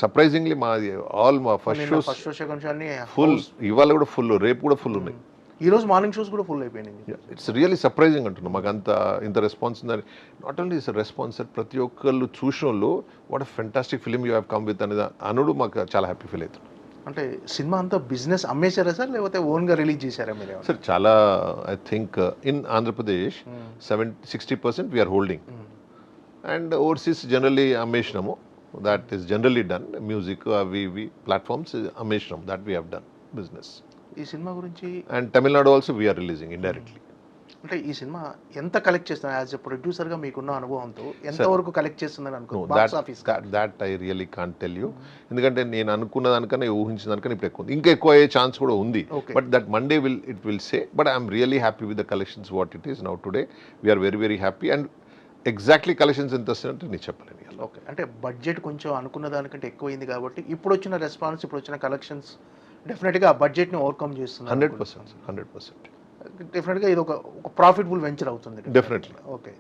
Surprisingly మాది all మా first shows first show second show అన్ని ఫుల్, ఇవాళ కూడా ఫుల్, రేపు కూడా ఫుల్ ఉన్నాయి. ఈ రోజు మార్నింగ్ షోస్ కూడా ఫుల్ అయిపోయినాయి. ఇట్స్ రియల్లీ సర్ప్రైజింగ్ అంటున్నాం. మాకు ఇంత రెస్పాన్స్ ఉందని. నాట్ ఓన్లీ ఇస్ రెస్పాన్స్, ప్రతి ఒక్కళ్ళు చూసిన వాళ్ళు what a fantastic film you have come with అనేది అనుడు మాకు చాలా హ్యాపీ ఫీల్ అవుతుంది. అంటే సినిమా అంతా బిజినెస్ అమ్మేశారా సార్, లేకపోతే ఓన్గా రిలీజ్ చేశారా మీరు? సార్ చాలా, I think in Andhra Pradesh 60% we are holding, and overseas generally అమ్మేసినాము. That is generally done. Music అవి ఇవి ప్లాట్ఫామ్స్ అమ్మేసినాము. That we have done business. ఈ సినిమా గురించి and Tamil Nadu also we are releasing indirectly. అంటే ఈ సినిమా ఎంత కలెక్ట్ చేస్తున్నారు యాజ్ ఎ ప్రొడ్యూసర్గా మీకున్న అనుభవంతో ఎంతవరకు కలెక్ట్ చేస్తుందని అనుకుంటున్నారు? That I really can't tell you. ఎందుకంటే నేను అనుకున్న దానికన్నా ఊహించిన దానికన్నా ఇప్పుడు ఎక్కువ ఉంది. ఇంకా ఎక్కువ అయ్యే ఛాన్స్ కూడా ఉంది. But that Monday will say. But I'm really happy with the collections what it is now today. We're very very happy. And exactly collections ఎంత వస్తాయంటే నేను చెప్పలేను. ఓకే, అంటే బడ్జెట్ కొంచెం అనుకున్న దానికంటే ఎక్కువైంది కాబట్టి ఇప్పుడు వచ్చిన రెస్పాన్స్, ఇప్పుడు వచ్చిన కలెక్షన్స్ డెఫినెట్గా ఆ బడ్జెట్ని ఓవర్కమ్ చేస్తుంది. 100%. డెఫినెట్గా ఇది ఒక ప్రాఫిటబుల్ వెంచర్ అవుతుంది. డెఫినెట్లీ. ఓకే.